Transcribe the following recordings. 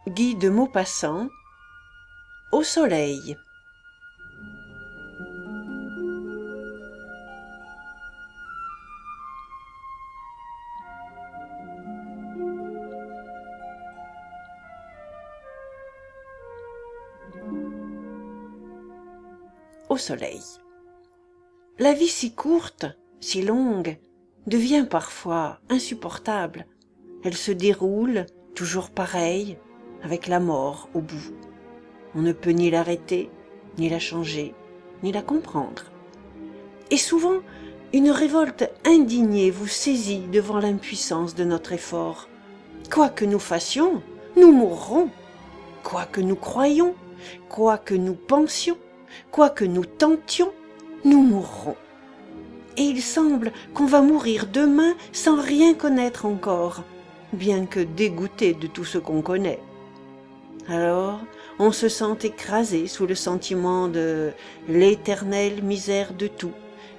Guy de Maupassant, Au soleil. Au soleil. La vie si courte, si longue, devient parfois insupportable. Elle se déroule, toujours pareille, avec la mort au bout. On ne peut ni l'arrêter, ni la changer, ni la comprendre. Et souvent, une révolte indignée vous saisit devant l'impuissance de notre effort. Quoi que nous fassions, nous mourrons. Quoi que nous croyions, quoi que nous pensions, quoi que nous tentions, nous mourrons. Et il semble qu'on va mourir demain sans rien connaître encore, bien que dégoûté de tout ce qu'on connaît. Alors, on se sent écrasé sous le sentiment de l'éternelle misère de tout,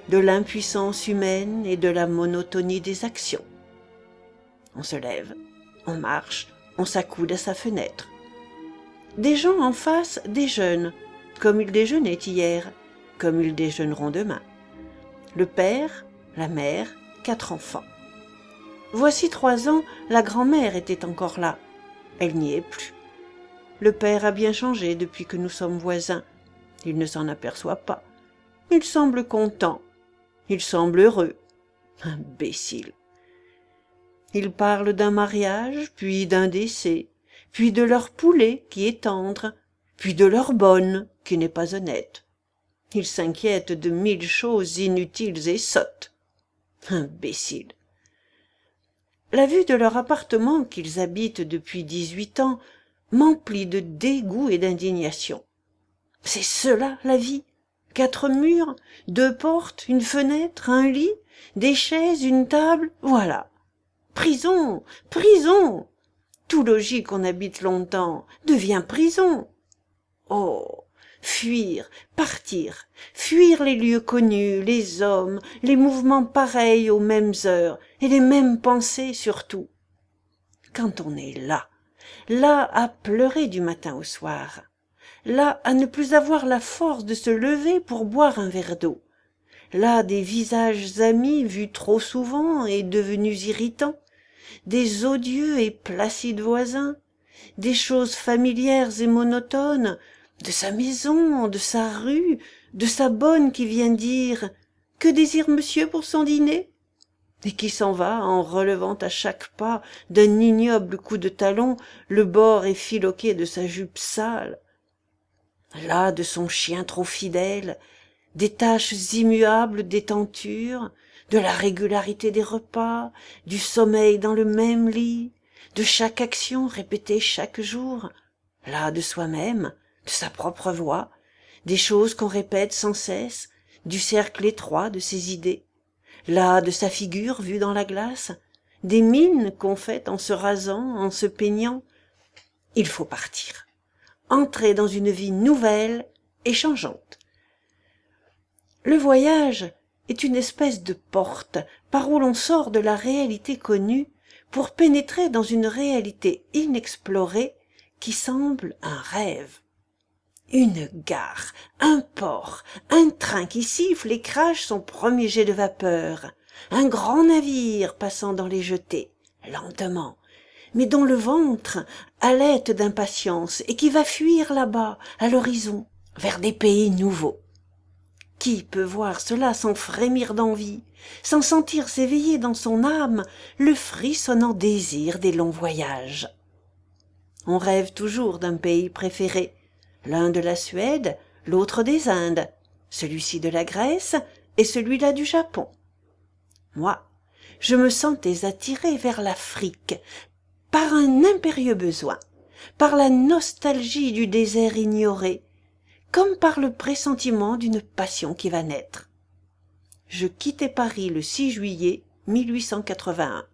de l'impuissance humaine et de la monotonie des actions. On se lève, on marche, on s'accoude à sa fenêtre. Des gens en face déjeunent, comme ils déjeunaient hier, comme ils déjeuneront demain. Le père, la mère, 4 enfants. Voici 3 ans, la grand-mère était encore là. Elle n'y est plus. Le père a bien changé depuis que nous sommes voisins. Il ne s'en aperçoit pas. Il semble content. Il semble heureux. Imbécile. Il parle d'un mariage, puis d'un décès, puis de leur poulet qui est tendre, puis de leur bonne qui n'est pas honnête. Il s'inquiète de 1000 choses inutiles et sottes. Imbécile. La vue de leur appartement qu'ils habitent depuis 18 ans m'emplit de dégoût et d'indignation. C'est cela la vie. 4 murs, 2 portes, une fenêtre, un lit, des chaises, une table, voilà. Prison, prison. Tout logis qu'on habite longtemps devient prison. Oh, fuir, partir, fuir les lieux connus, les hommes, les mouvements pareils aux mêmes heures et les mêmes pensées surtout. Quand on est là, là à pleurer du matin au soir, là à ne plus avoir la force de se lever pour boire un verre d'eau, là des visages amis vus trop souvent et devenus irritants, des odieux et placides voisins, des choses familières et monotones, de sa maison, de sa rue, de sa bonne qui vient dire « Que désire monsieur pour son dîner ?» et qui s'en va en relevant à chaque pas d'un ignoble coup de talon le bord effiloqué de sa jupe sale. Là de son chien trop fidèle, des tâches immuables des tentures, de la régularité des repas, du sommeil dans le même lit, de chaque action répétée chaque jour, là de soi-même, de sa propre voix, des choses qu'on répète sans cesse, du cercle étroit de ses idées, là de sa figure vue dans la glace, des mines qu'on fait en se rasant, en se peignant. Il faut partir, entrer dans une vie nouvelle et changeante. Le voyage est une espèce de porte par où l'on sort de la réalité connue pour pénétrer dans une réalité inexplorée qui semble un rêve. Une gare, un port, un train qui siffle et crache son premier jet de vapeur, un grand navire passant dans les jetées, lentement, mais dont le ventre halète d'impatience et qui va fuir là-bas, à l'horizon, vers des pays nouveaux. Qui peut voir cela sans frémir d'envie, sans sentir s'éveiller dans son âme le frissonnant désir des longs voyages? On rêve toujours d'un pays préféré, l'un de la Suède, l'autre des Indes, celui-ci de la Grèce et celui-là du Japon. Moi, je me sentais attiré vers l'Afrique par un impérieux besoin, par la nostalgie du désert ignoré, comme par le pressentiment d'une passion qui va naître. Je quittai Paris le 6 juillet 1881.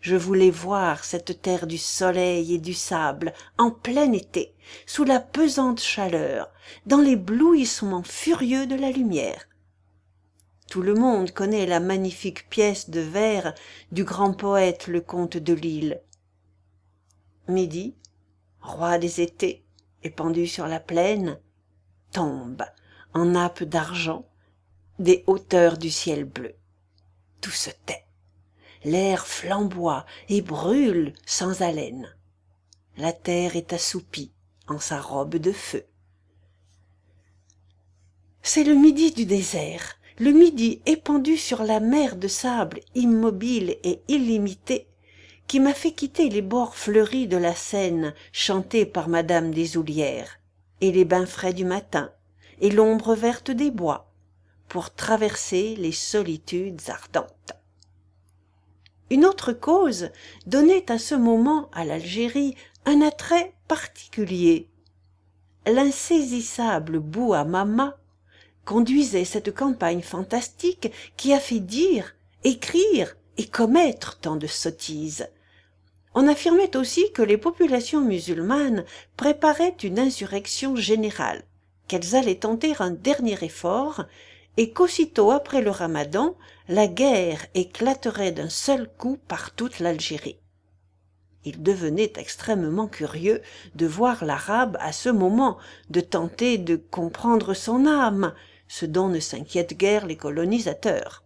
Je voulais voir cette terre du soleil et du sable en plein été, sous la pesante chaleur, dans l'éblouissement furieux de la lumière. Tout le monde connaît la magnifique pièce de vers du grand poète le comte de Lille. Midi, roi des étés, épandu sur la plaine, tombe en nappe d'argent des hauteurs du ciel bleu. Tout se tait. L'air flamboie et brûle sans haleine. La terre est assoupie en sa robe de feu. C'est le midi du désert, le midi épandu sur la mer de sable immobile et illimitée, qui m'a fait quitter les bords fleuris de la Seine chantée par Madame des Houlières, et les bains frais du matin, et l'ombre verte des bois, pour traverser les solitudes ardentes. Une autre cause donnait à ce moment à l'Algérie un attrait particulier. L'insaisissable Bouamama conduisait cette campagne fantastique qui a fait dire, écrire et commettre tant de sottises. On affirmait aussi que les populations musulmanes préparaient une insurrection générale, qu'elles allaient tenter un dernier effort, et qu'aussitôt après le Ramadan, la guerre éclaterait d'un seul coup par toute l'Algérie. Il devenait extrêmement curieux de voir l'arabe à ce moment, de tenter de comprendre son âme, ce dont ne s'inquiètent guère les colonisateurs.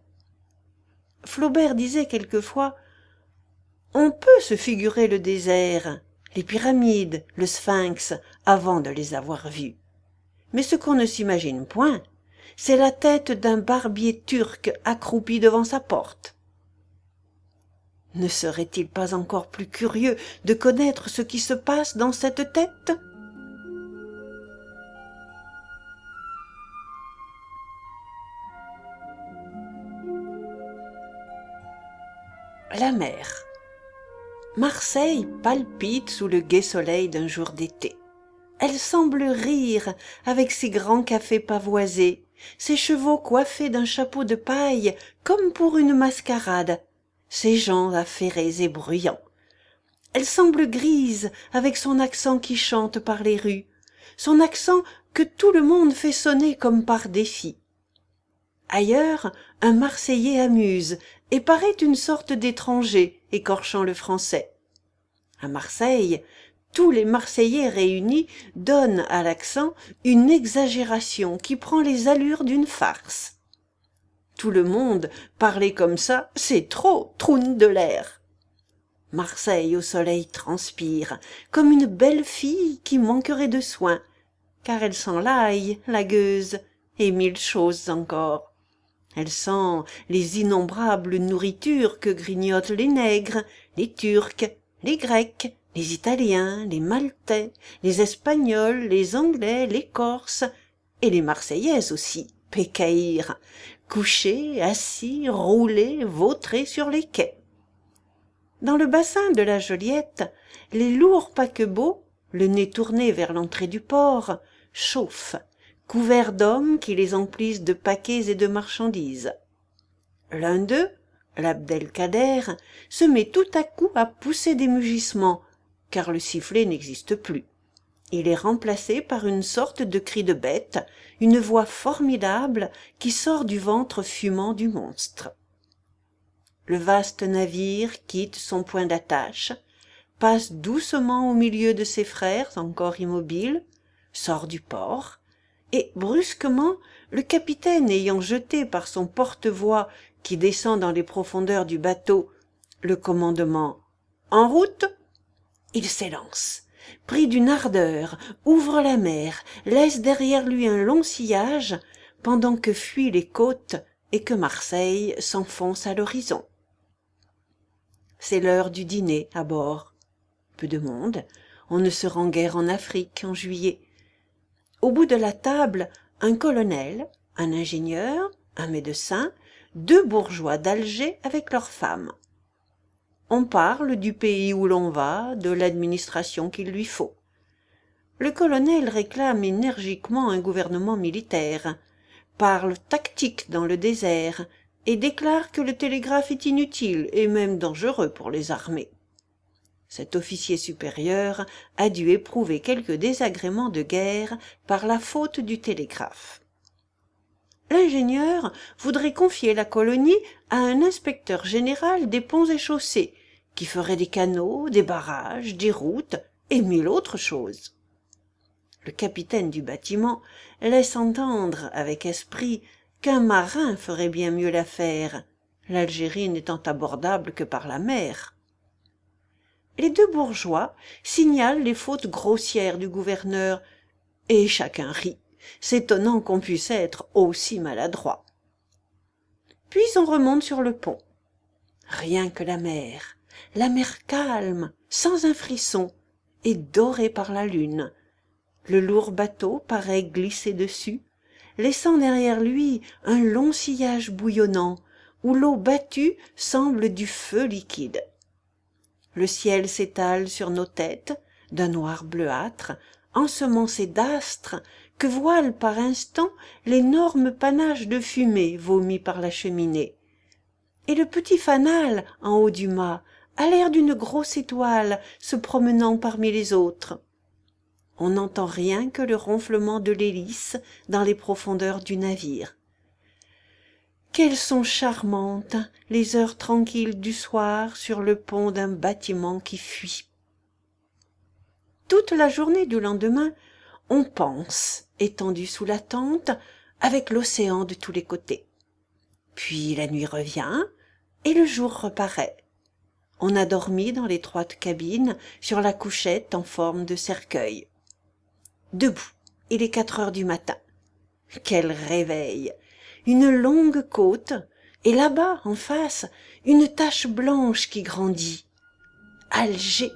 Flaubert disait quelquefois « On peut se figurer le désert, les pyramides, le sphinx, avant de les avoir vus. Mais ce qu'on ne s'imagine point, c'est la tête d'un barbier turc accroupi devant sa porte. » Ne serait-il pas encore plus curieux de connaître ce qui se passe dans cette tête ? La mer. Marseille palpite sous le gai soleil d'un jour d'été. Elle semble rire avec ses grands cafés pavoisés, ses chevaux coiffés d'un chapeau de paille comme pour une mascarade, ses gens affairés et bruyants. Elle semble grise avec son accent qui chante par les rues, son accent que tout le monde fait sonner comme par défi. Ailleurs, un Marseillais amuse et paraît une sorte d'étranger écorchant le français. À Marseille, tous les Marseillais réunis donnent à l'accent une exagération qui prend les allures d'une farce. Tout le monde, parler comme ça, c'est trop, troune de l'air. Marseille au soleil transpire, comme une belle fille qui manquerait de soins, car elle sent l'ail, la gueuse, et mille choses encore. Elle sent les innombrables nourritures que grignotent les nègres, les Turcs, les Grecs, les Italiens, les Maltais, les Espagnols, les Anglais, les Corses, et les Marseillaises aussi, pécaïres, couchés, assis, roulés, vautrés sur les quais. Dans le bassin de la Joliette, les lourds paquebots, le nez tourné vers l'entrée du port, chauffent, couverts d'hommes qui les emplissent de paquets et de marchandises. L'un d'eux, l'Abdelkader, se met tout à coup à pousser des mugissements, car le sifflet n'existe plus. Il est remplacé par une sorte de cri de bête, une voix formidable qui sort du ventre fumant du monstre. Le vaste navire quitte son point d'attache, passe doucement au milieu de ses frères encore immobiles, sort du port, et brusquement, le capitaine ayant jeté par son porte-voix qui descend dans les profondeurs du bateau le commandement « En route !» il s'élance, pris d'une ardeur, ouvre la mer, laisse derrière lui un long sillage, pendant que fuient les côtes et que Marseille s'enfonce à l'horizon. C'est l'heure du dîner à bord. Peu de monde, on ne se rend guère en Afrique en juillet. Au bout de la table, un colonel, un ingénieur, un médecin, 2 bourgeois d'Alger avec leurs femmes. On parle du pays où l'on va, de l'administration qu'il lui faut. Le colonel réclame énergiquement un gouvernement militaire, parle tactique dans le désert et déclare que le télégraphe est inutile et même dangereux pour les armées. Cet officier supérieur a dû éprouver quelques désagréments de guerre par la faute du télégraphe. L'ingénieur voudrait confier la colonie à un inspecteur général des ponts et chaussées, qui ferait des canaux, des barrages, des routes, et mille autres choses. Le capitaine du bâtiment laisse entendre avec esprit qu'un marin ferait bien mieux l'affaire, l'Algérie n'étant abordable que par la mer. Les deux bourgeois signalent les fautes grossières du gouverneur, et chacun rit, s'étonnant qu'on puisse être aussi maladroit. Puis on remonte sur le pont. Rien que la mer calme, sans un frisson, et dorée par la lune. Le lourd bateau paraît glisser dessus, laissant derrière lui un long sillage bouillonnant, où l'eau battue semble du feu liquide. Le ciel s'étale sur nos têtes, d'un noir bleuâtre, ensemencé d'astres, que voilent par instants l'énorme panache de fumée vomi par la cheminée. Et le petit fanal, en haut du mât, a l'air d'une grosse étoile se promenant parmi les autres. On n'entend rien que le ronflement de l'hélice dans les profondeurs du navire. Quelles sont charmantes les heures tranquilles du soir sur le pont d'un bâtiment qui fuit. Toute la journée du lendemain, on pense, étendu sous la tente, avec l'océan de tous les côtés. Puis la nuit revient, et le jour reparaît. On a dormi dans l'étroite cabine, sur la couchette en forme de cercueil. Debout, il est 4 heures du matin. Quel réveil! Une longue côte, et là-bas, en face, une tache blanche qui grandit. Alger!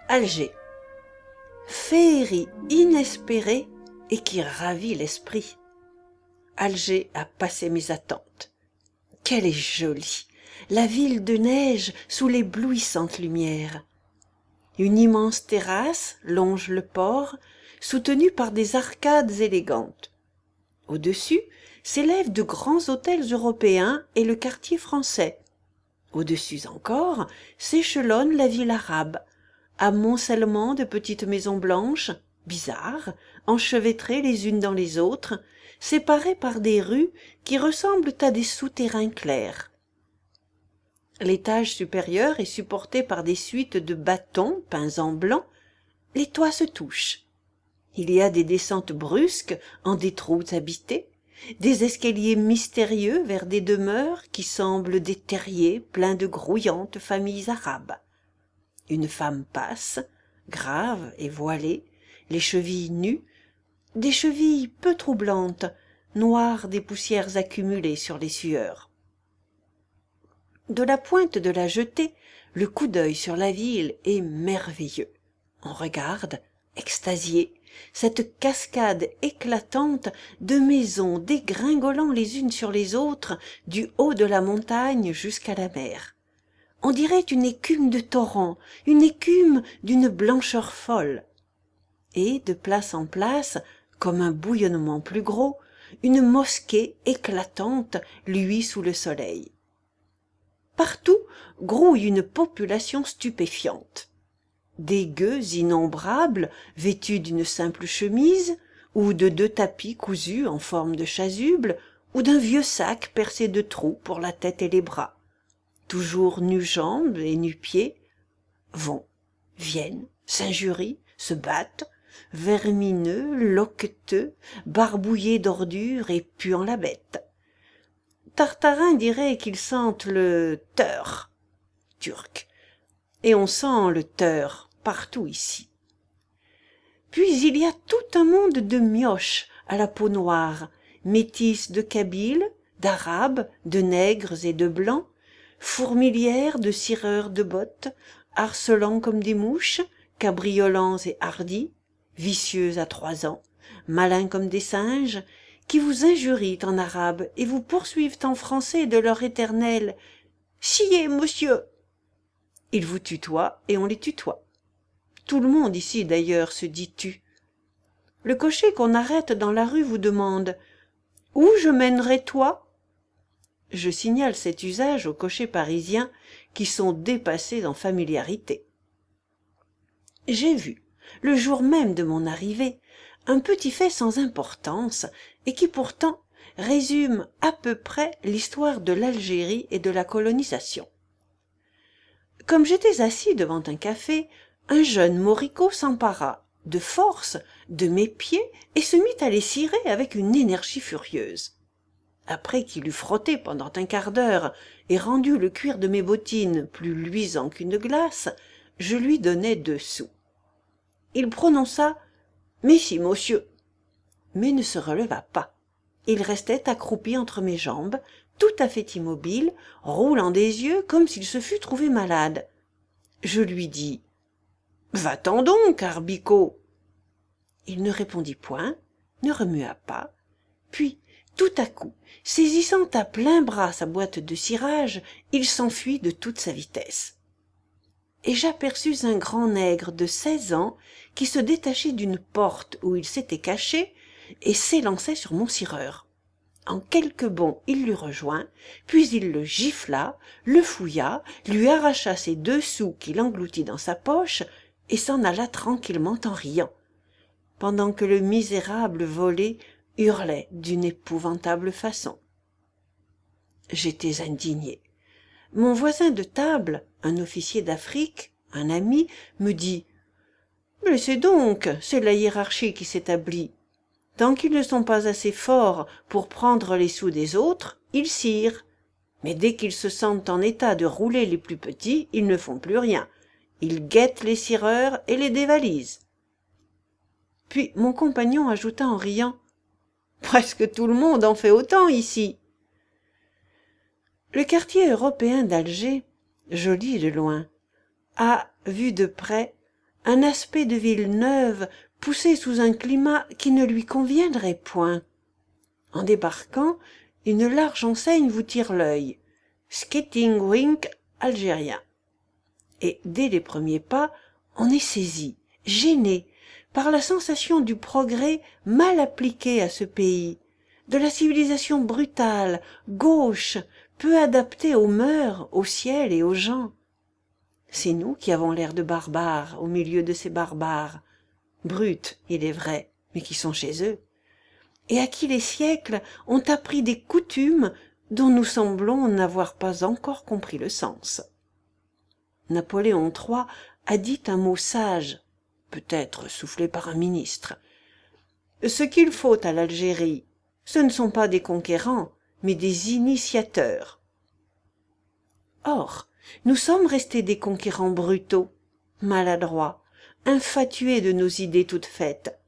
Alger. Féerie inespérée et qui ravit l'esprit. Alger a passé mes attentes. Qu'elle est jolie, la ville de neige sous l'éblouissante lumière. Une immense terrasse longe le port, soutenue par des arcades élégantes. Au-dessus s'élèvent de grands hôtels européens et le quartier français. Au-dessus encore s'échelonne la ville arabe, amoncellement de petites maisons blanches, bizarres, enchevêtrées les unes dans les autres, séparées par des rues qui ressemblent à des souterrains clairs. L'étage supérieur est supporté par des suites de bâtons peints en blanc. Les toits se touchent. Il y a des descentes brusques en des trous habités, des escaliers mystérieux vers des demeures qui semblent des terriers pleins de grouillantes familles arabes. Une femme passe, grave et voilée, les chevilles nues, des chevilles peu troublantes, noires des poussières accumulées sur les sueurs. De la pointe de la jetée, le coup d'œil sur la ville est merveilleux. On regarde, extasié, cette cascade éclatante de maisons dégringolant les unes sur les autres du haut de la montagne jusqu'à la mer. On dirait une écume de torrent, une écume d'une blancheur folle. Et de place en place, comme un bouillonnement plus gros, une mosquée éclatante luit sous le soleil. Partout grouille une population stupéfiante. Des gueux innombrables, vêtus d'une simple chemise, ou de 2 tapis cousus en forme de chasuble, ou d'un vieux sac percé de trous pour la tête et les bras, toujours nu-jambes et nu-pieds, vont, viennent, s'injurient, se battent, vermineux, loqueteux, barbouillés d'ordures et puant la bête. Tartarin dirait qu'ils sentent le teur turc, et on sent le teur partout ici. Puis il y a tout un monde de mioches à la peau noire, métis de Kabyles, d'Arabes, de nègres et de blancs, fourmilières de cireurs de bottes, harcelants comme des mouches, cabriolants et hardis, vicieux à 3 ans, malins comme des singes, qui vous injurient en arabe et vous poursuivent en français de leur éternel « Sciez, monsieur !» Ils vous tutoient et on les tutoie. Tout le monde ici, d'ailleurs, se dit tu. Le cocher qu'on arrête dans la rue vous demande « Où je mènerai toi ?» Je signale cet usage aux cochers parisiens qui sont dépassés en familiarité. J'ai vu, le jour même de mon arrivée, un petit fait sans importance et qui pourtant résume à peu près l'histoire de l'Algérie et de la colonisation. Comme j'étais assis devant un café, un jeune moricaud s'empara, de force, de mes pieds et se mit à les cirer avec une énergie furieuse. Après qu'il eut frotté pendant un quart d'heure et rendu le cuir de mes bottines plus luisant qu'une glace, je lui donnai 2 sous. Il prononça « Messi, monsieur », mais ne se releva pas. Il restait accroupi entre mes jambes, tout à fait immobile, roulant des yeux comme s'il se fût trouvé malade. Je lui dis « Va-t'en donc, Arbicot !» Il ne répondit point, ne remua pas, puis, tout à coup, saisissant à plein bras sa boîte de cirage, il s'enfuit de toute sa vitesse. Et j'aperçus un grand nègre de 16 ans qui se détachait d'une porte où il s'était caché et s'élançait sur mon cireur. En quelques bonds, il l'eut rejoint, puis il le gifla, le fouilla, lui arracha ses 2 sous qu'il engloutit dans sa poche et s'en alla tranquillement en riant, pendant que le misérable volé hurlait d'une épouvantable façon. J'étais indigné. Mon voisin de table, un officier d'Afrique, un ami, me dit « Laissez donc, c'est la hiérarchie qui s'établit. Tant qu'ils ne sont pas assez forts pour prendre les sous des autres, ils cirent. Mais dès qu'ils se sentent en état de rouler les plus petits, ils ne font plus rien. Ils guettent les cireurs et les dévalisent. » Puis mon compagnon ajouta en riant « Presque tout le monde en fait autant ici. » Le quartier européen d'Alger, joli de loin, a, vu de près, un aspect de ville neuve poussée sous un climat qui ne lui conviendrait point. En débarquant, une large enseigne vous tire l'œil, Skating Rink algérien. Et dès les premiers pas, on est saisi, gêné, par la sensation du progrès mal appliqué à ce pays, de la civilisation brutale, gauche, peu adaptée aux mœurs, au ciel et aux gens. C'est nous qui avons l'air de barbares au milieu de ces barbares, brutes, il est vrai, mais qui sont chez eux, et à qui les siècles ont appris des coutumes dont nous semblons n'avoir pas encore compris le sens. Napoléon III a dit un mot sage, peut-être soufflé par un ministre. Ce qu'il faut à l'Algérie, ce ne sont pas des conquérants, mais des initiateurs. Or, nous sommes restés des conquérants brutaux, maladroits, infatués de nos idées toutes faites.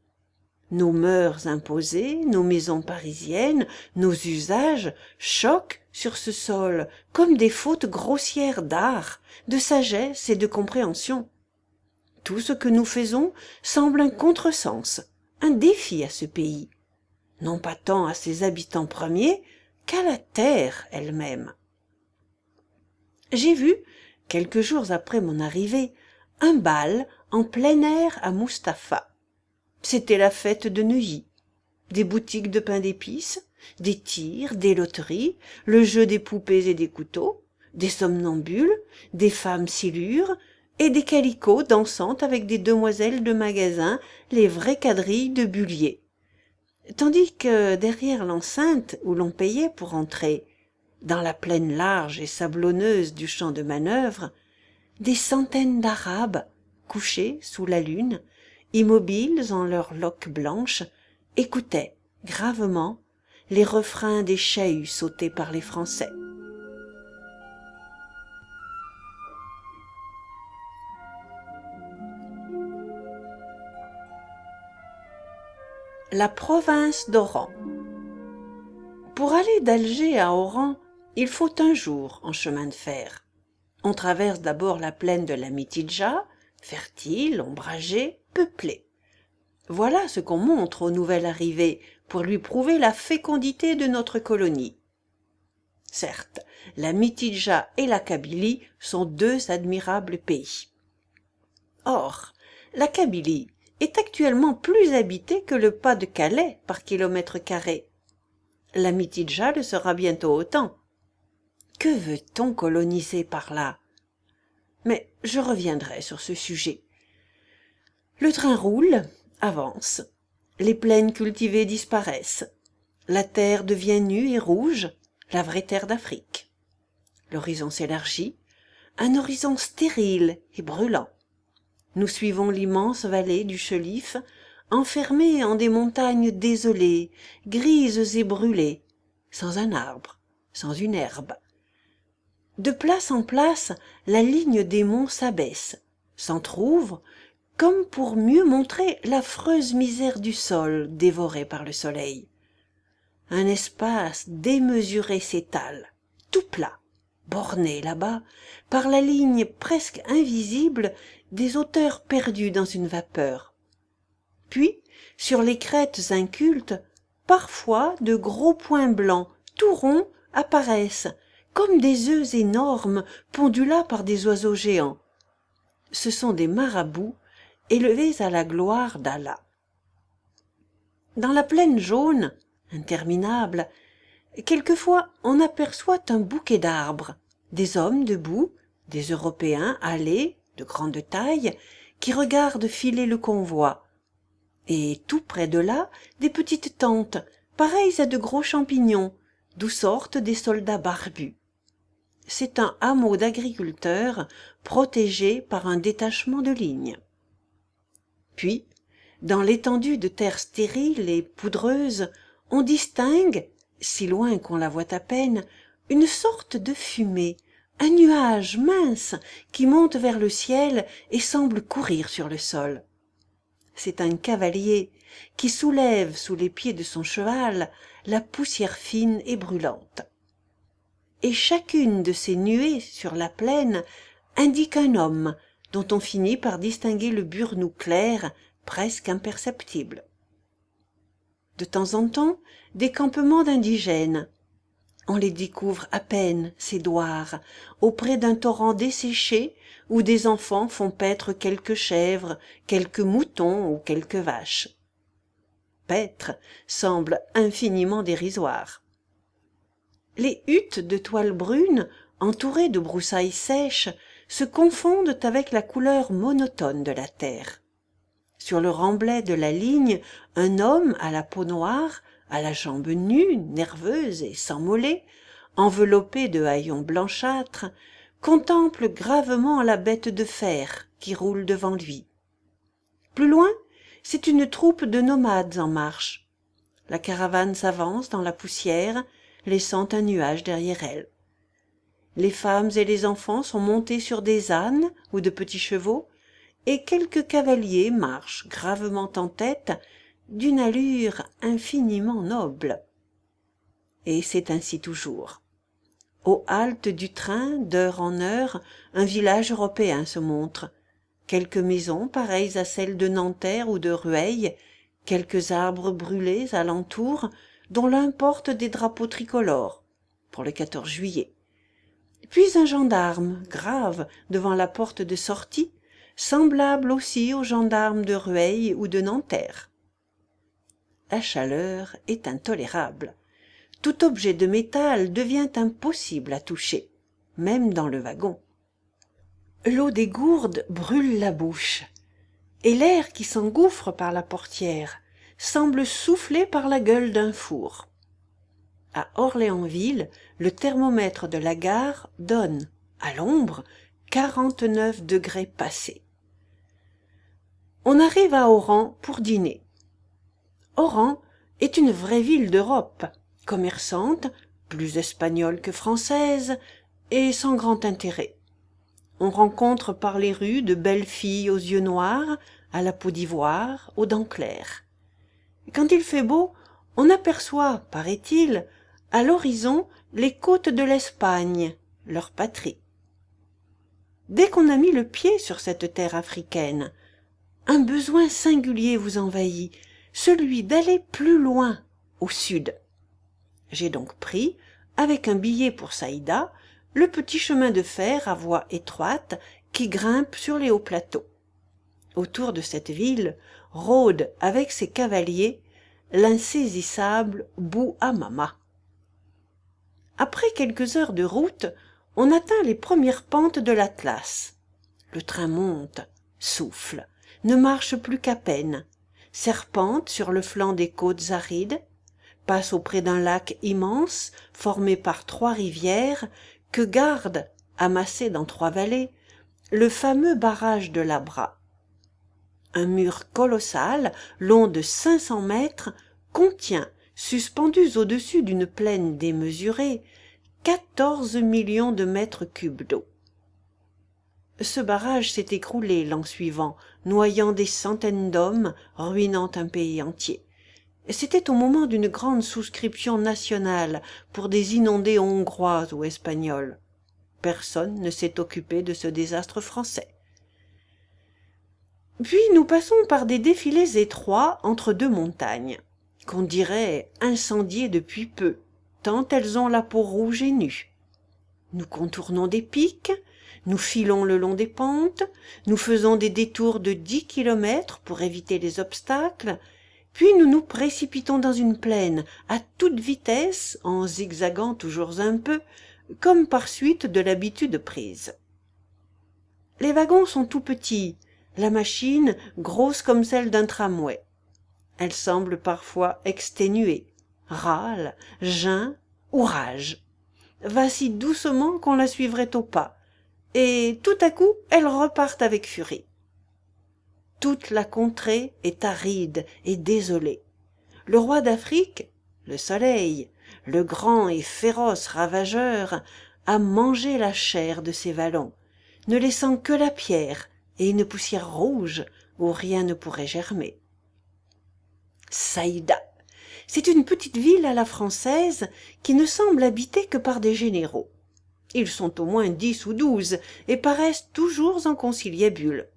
Nos mœurs imposées, nos maisons parisiennes, nos usages choquent sur ce sol comme des fautes grossières d'art, de sagesse et de compréhension. Tout ce que nous faisons semble un contresens, un défi à ce pays, non pas tant à ses habitants premiers qu'à la terre elle-même. J'ai vu, quelques jours après mon arrivée, un bal en plein air à Mustapha. C'était la fête de Neuilly. Des boutiques de pain d'épices, des tirs, des loteries, le jeu des poupées et des couteaux, des somnambules, des femmes silures et des calicots dansant avec des demoiselles de magasin, les vraies quadrilles de Bullier. Tandis que derrière l'enceinte où l'on payait pour entrer, dans la plaine large et sablonneuse du champ de manœuvre, des centaines d'Arabes, couchés sous la lune, immobiles en leurs loques blanches, écoutaient gravement les refrains des chahuts sautés par les Français. La province d'Oran. Pour aller d'Alger à Oran, il faut un jour en chemin de fer. On traverse d'abord la plaine de la Mitidja, fertile, ombragée, peuplée. Voilà ce qu'on montre au nouvel arrivé pour lui prouver la fécondité de notre colonie. Certes, la Mitidja et la Kabylie sont 2 admirables pays. Or, la Kabylie est actuellement plus habitée que le Pas-de-Calais par kilomètre carré. La Mitidja le sera bientôt autant. Que veut-on coloniser par là? Mais je reviendrai sur ce sujet. Le train roule, avance. Les plaines cultivées disparaissent. La terre devient nue et rouge, la vraie terre d'Afrique. L'horizon s'élargit, un horizon stérile et brûlant. Nous suivons l'immense vallée du Chelif, enfermée en des montagnes désolées, grises et brûlées, sans un arbre, sans une herbe. De place en place, la ligne des monts s'abaisse, s'entr'ouvre, comme pour mieux montrer l'affreuse misère du sol dévoré par le soleil. Un espace démesuré s'étale, tout plat, borné là-bas par la ligne presque invisible des hauteurs perdues dans une vapeur. Puis, sur les crêtes incultes, parfois de gros points blancs, tout ronds, apparaissent, comme des œufs énormes pondus là par des oiseaux géants. Ce sont des marabouts élevés à la gloire d'Allah. Dans la plaine jaune, interminable, quelquefois on aperçoit un bouquet d'arbres, des hommes debout, des Européens hâlés, de grande taille, qui regardent filer le convoi, et tout près de là des petites tentes, pareilles à de gros champignons, d'où sortent des soldats barbus. C'est un hameau d'agriculteurs protégé par un détachement de lignes. Puis, dans l'étendue de terre stérile et poudreuse, on distingue, si loin qu'on la voit à peine, une sorte de fumée, un nuage mince qui monte vers le ciel et semble courir sur le sol. C'est un cavalier qui soulève sous les pieds de son cheval la poussière fine et brûlante. Et chacune de ces nuées sur la plaine indique un homme dont on finit par distinguer le burnous clair, presque imperceptible. De temps en temps, des campements d'indigènes. On les découvre à peine, ces douars, auprès d'un torrent desséché où des enfants font paître quelques chèvres, quelques moutons ou quelques vaches. Paître semble infiniment dérisoire. Les huttes de toile brune, entourées de broussailles sèches, se confondent avec la couleur monotone de la terre. Sur le remblai de la ligne, un homme à la peau noire, à la jambe nue, nerveuse et sans mollets, enveloppé de haillons blanchâtres, contemple gravement la bête de fer qui roule devant lui. Plus loin, c'est une troupe de nomades en marche. La caravane s'avance dans la poussière, laissant un nuage derrière elle. Les femmes et les enfants sont montés sur des ânes ou de petits chevaux, et quelques cavaliers marchent gravement en tête, d'une allure infiniment noble. Et c'est ainsi toujours. Aux haltes du train, d'heure en heure, un village européen se montre. Quelques maisons pareilles à celles de Nanterre ou de Rueil, quelques arbres brûlés alentour, dont l'un porte des drapeaux tricolores, pour le 14 juillet. Puis un gendarme, grave, devant la porte de sortie, semblable aussi aux gendarmes de Rueil ou de Nanterre. La chaleur est intolérable. Tout objet de métal devient impossible à toucher, même dans le wagon. L'eau des gourdes brûle la bouche, et l'air qui s'engouffre par la portière semble soufflé par la gueule d'un four. À Orléansville, le thermomètre de la gare donne, à l'ombre, 49 degrés passés. On arrive à Oran pour dîner. Oran est une vraie ville d'Europe, commerçante, plus espagnole que française, et sans grand intérêt. On rencontre par les rues de belles filles aux yeux noirs, à la peau d'ivoire, aux dents claires. Quand il fait beau, on aperçoit, paraît-il, à l'horizon les côtes de l'Espagne, leur patrie. Dès qu'on a mis le pied sur cette terre africaine, un besoin singulier vous envahit, celui d'aller plus loin, au sud. J'ai donc pris, avec un billet pour Saïda, le petit chemin de fer à voie étroite qui grimpe sur les hauts plateaux. Autour de cette ville rôde avec ses cavaliers l'insaisissable Bouhamama. Après quelques heures de route, on atteint les premières pentes de l'Atlas. Le train monte, souffle, ne marche plus qu'à peine, serpente sur le flanc des côtes arides, passe auprès d'un lac immense formé par 3 rivières que garde, amassé dans 3 vallées, le fameux barrage de l'Abra. Un mur colossal, long de 500 mètres, contient, suspendus au-dessus d'une plaine démesurée, 14 millions de mètres cubes d'eau. Ce barrage s'est écroulé l'an suivant, noyant des centaines d'hommes, ruinant un pays entier. C'était au moment d'une grande souscription nationale pour des inondés hongrois ou espagnols. Personne ne s'est occupé de ce désastre français. Puis nous passons par des défilés étroits entre 2 montagnes, qu'on dirait incendiées depuis peu, tant elles ont la peau rouge et nue. Nous contournons des pics, nous filons le long des pentes, nous faisons des détours de 10 kilomètres pour éviter les obstacles, puis nous nous précipitons dans une plaine à toute vitesse, en zigzagant toujours un peu, comme par suite de l'habitude prise. Les wagons sont tout petits, la machine grosse comme celle d'un tramway. Elle semble parfois exténuée, râle, geint ou rage, va si doucement qu'on la suivrait au pas, et tout à coup elle repart avec furie. Toute la contrée est aride et désolée. Le roi d'Afrique, le soleil, le grand et féroce ravageur, a mangé la chair de ses vallons, ne laissant que la pierre et une poussière rouge où rien ne pourrait germer. Saïda, c'est une petite ville à la française qui ne semble habitée que par des généraux. Ils sont au moins 10 ou 12 et paraissent toujours en conciliabule.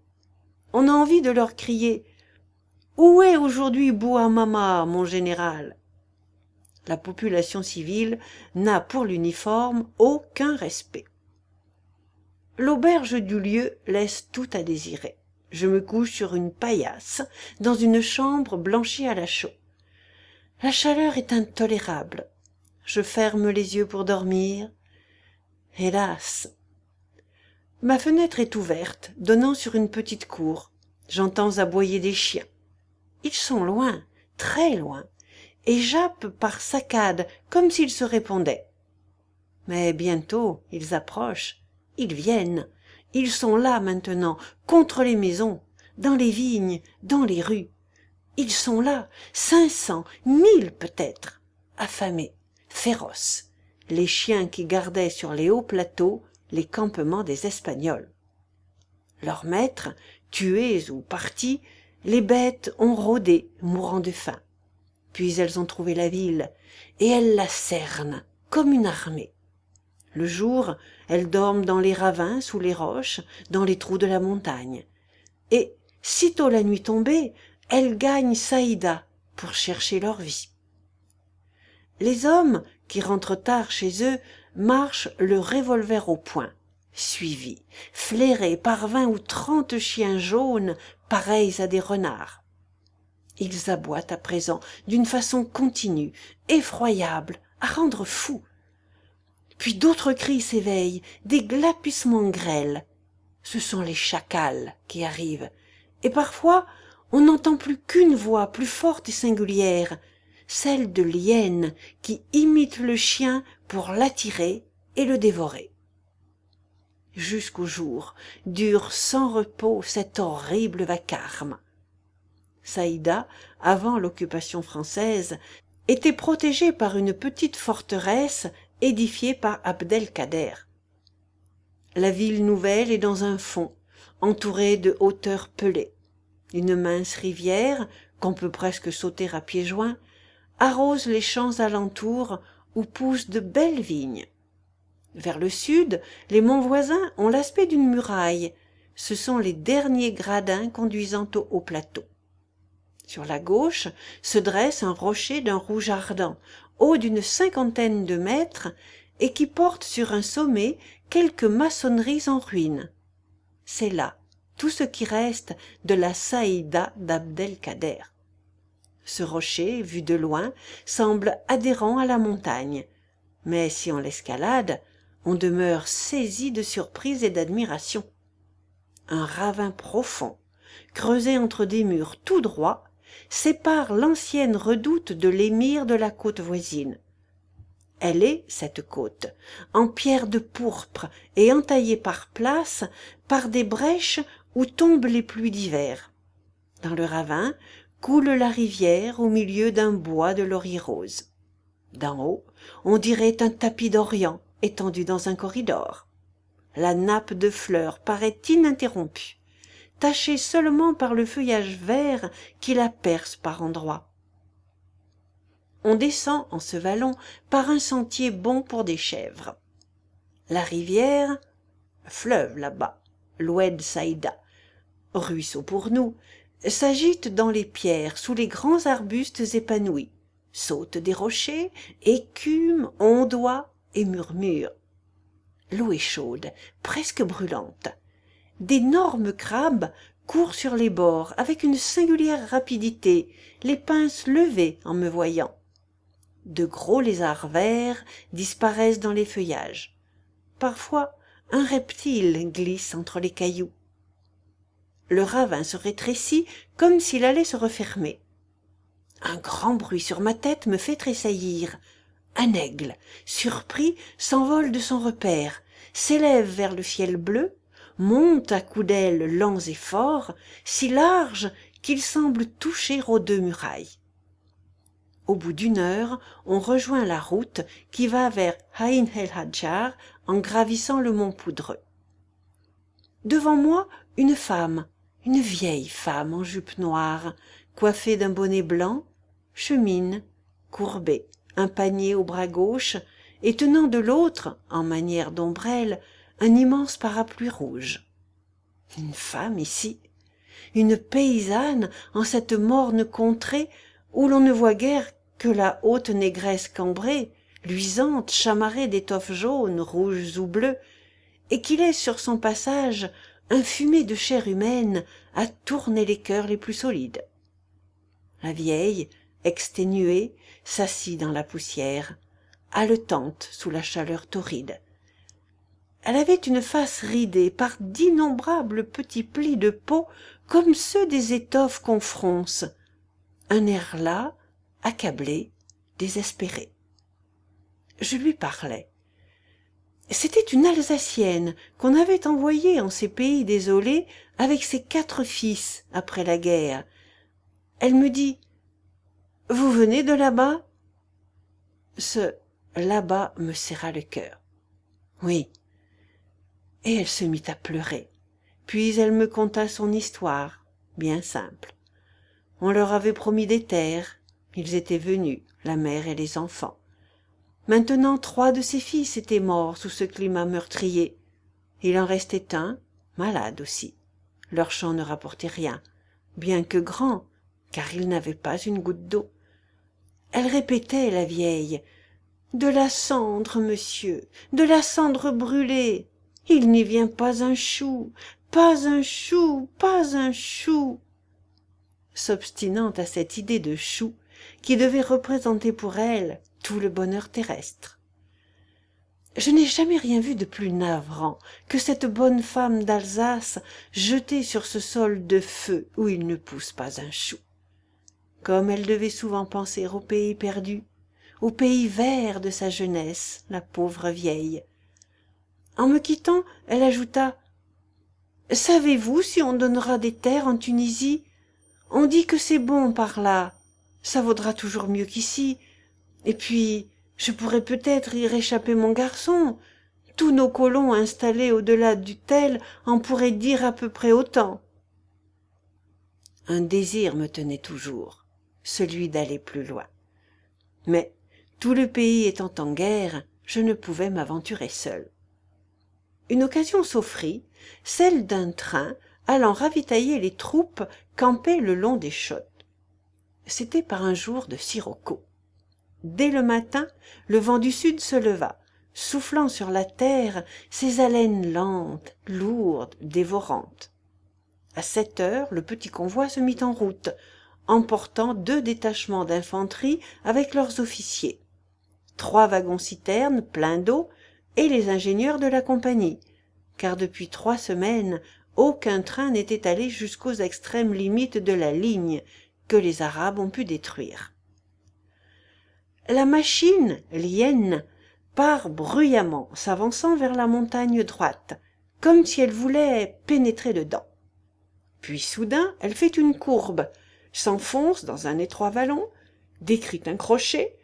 On a envie de leur crier « Où est aujourd'hui Bouhamama, mon général ?» La population civile n'a pour l'uniforme aucun respect. L'auberge du lieu laisse tout à désirer. Je me couche sur une paillasse, dans une chambre blanchie à la chaux. La chaleur est intolérable. Je ferme les yeux pour dormir. Hélas! Ma fenêtre est ouverte, donnant sur une petite cour. J'entends aboyer des chiens. Ils sont loin, très loin, et jappent par saccades, comme s'ils se répondaient. Mais bientôt ils approchent, ils viennent, ils sont là maintenant, contre les maisons, dans les vignes, dans les rues. Ils sont là, 500, 1000 peut-être, affamés, féroces, les chiens qui gardaient sur les hauts plateaux les campements des Espagnols. Leurs maîtres, tués ou partis, les bêtes ont rôdé, mourant de faim. Puis elles ont trouvé la ville, et elles la cernent, comme une armée. Le jour, elles dorment dans les ravins, sous les roches, dans les trous de la montagne. Et, sitôt la nuit tombée, elles gagnent Saïda pour chercher leur vie. Les hommes, qui rentrent tard chez eux, marchent le revolver au poing, suivis, flairés par 20 ou 30 chiens jaunes, pareils à des renards. Ils aboient à présent d'une façon continue, effroyable, à rendre fou. Puis d'autres cris s'éveillent, des glapissements grêles. Ce sont les chacals qui arrivent, et parfois on n'entend plus qu'une voix plus forte et singulière, celle de l'hyène qui imite le chien pour l'attirer et le dévorer. Jusqu'au jour dure sans repos cet horrible vacarme. Saïda, avant l'occupation française, était protégée par une petite forteresse édifiée par Abd-el-Kader. La ville nouvelle est dans un fond, entourée de hauteurs pelées. Une mince rivière, qu'on peut presque sauter à pieds joints, arrose les champs alentours où poussent de belles vignes. Vers le sud, les monts voisins ont l'aspect d'une muraille. Ce sont les derniers gradins conduisant au haut plateau. Sur la gauche se dresse un rocher d'un rouge ardent, haut d'une 50aine de mètres, et qui porte sur un sommet quelques maçonneries en ruine. C'est là tout ce qui reste de la Saïda d'Abd-el-Kader. Ce rocher, vu de loin, semble adhérent à la montagne, mais si on l'escalade, on demeure saisi de surprise et d'admiration. Un ravin profond, creusé entre des murs tout droits, sépare l'ancienne redoute de l'émir de la côte voisine. Elle est, cette côte, en pierre de pourpre et entaillée par places par des brèches où tombent les pluies d'hiver. Dans le ravin coule la rivière au milieu d'un bois de lauriers roses. D'en haut, on dirait un tapis d'Orient étendu dans un corridor. La nappe de fleurs paraît ininterrompue, tachée seulement par le feuillage vert qui la perce par endroits. On descend en ce vallon par un sentier bon pour des chèvres. La rivière, fleuve là-bas, l'Oued Saïda, ruisseau pour nous, s'agite dans les pierres sous les grands arbustes épanouis, saute des rochers, écume, ondoie et murmure. L'eau est chaude, presque brûlante. D'énormes crabes courent sur les bords avec une singulière rapidité, les pinces levées en me voyant. De gros lézards verts disparaissent dans les feuillages. Parfois, un reptile glisse entre les cailloux. Le ravin se rétrécit comme s'il allait se refermer. Un grand bruit sur ma tête me fait tressaillir. Un aigle, surpris, s'envole de son repère, s'élève vers le ciel bleu, monte à coups d'ailes lents et forts, si larges qu'il semble toucher aux deux murailles. Au bout d'une heure, on rejoint la route qui va vers Aïn el-Hadjar en gravissant le mont Poudreux. Devant moi, une femme, une vieille femme en jupe noire, coiffée d'un bonnet blanc, chemine, courbée, un panier au bras gauche, et tenant de l'autre, en manière d'ombrelle, un immense parapluie rouge. Une femme ici, une paysanne en cette morne contrée où l'on ne voit guère que la haute négresse cambrée, luisante, chamarrée d'étoffes jaunes, rouges ou bleues, et qui laisse sur son passage un fumet de chair humaine à tourner les cœurs les plus solides. La vieille, exténuée, s'assit dans la poussière, haletante sous la chaleur torride. Elle avait une face ridée par d'innombrables petits plis de peau comme ceux des étoffes qu'on fronce, un air las, accablé, désespéré. Je lui parlais. C'était une Alsacienne qu'on avait envoyée en ces pays désolés avec ses 4 fils après la guerre. Elle me dit « Vous venez de là-bas » Ce « là-bas » me serra le cœur. « Oui. » Et elle se mit à pleurer. Puis elle me conta son histoire, bien simple. On leur avait promis des terres. Ils étaient venus, la mère et les enfants. Maintenant 3 de ses fils étaient morts sous ce climat meurtrier. Il en restait un, malade aussi. Leur champ ne rapportait rien, bien que grand, car il n'avait pas une goutte d'eau. Elle répétait, la vieille, « De la cendre, monsieur, de la cendre brûlée. Il n'y vient pas un chou, pas un chou, pas un chou. » S'obstinant à cette idée de chou qui devait représenter pour elle tout le bonheur terrestre. Je n'ai jamais rien vu de plus navrant que cette bonne femme d'Alsace jetée sur ce sol de feu où il ne pousse pas un chou. Comme elle devait souvent penser au pays perdu, au pays vert de sa jeunesse, la pauvre vieille. En me quittant, elle ajouta « Savez-vous si on donnera des terres en Tunisie ? On dit que c'est bon par là. Ça vaudra toujours mieux qu'ici. Et puis, je pourrais peut-être y réchapper mon garçon. Tous nos colons installés au-delà du tel en pourraient dire à peu près autant. » Un désir me tenait toujours, celui d'aller plus loin. Mais, tout le pays étant en guerre, je ne pouvais m'aventurer seul. Une occasion s'offrit, celle d'un train allant ravitailler les troupes campées le long des Chottes. C'était par un jour de sirocco. Dès le matin, le vent du sud se leva, soufflant sur la terre ses haleines lentes, lourdes, dévorantes. À 7 heures, le petit convoi se mit en route, emportant 2 détachements d'infanterie avec leurs officiers, 3 wagons-citernes pleins d'eau et les ingénieurs de la compagnie, car depuis 3 semaines, aucun train n'était allé jusqu'aux extrêmes limites de la ligne, que les Arabes ont pu détruire. La machine, l'hyène, part bruyamment, s'avançant vers la montagne droite, comme si elle voulait pénétrer dedans. Puis soudain, elle fait une courbe, s'enfonce dans un étroit vallon, décrit un crochet,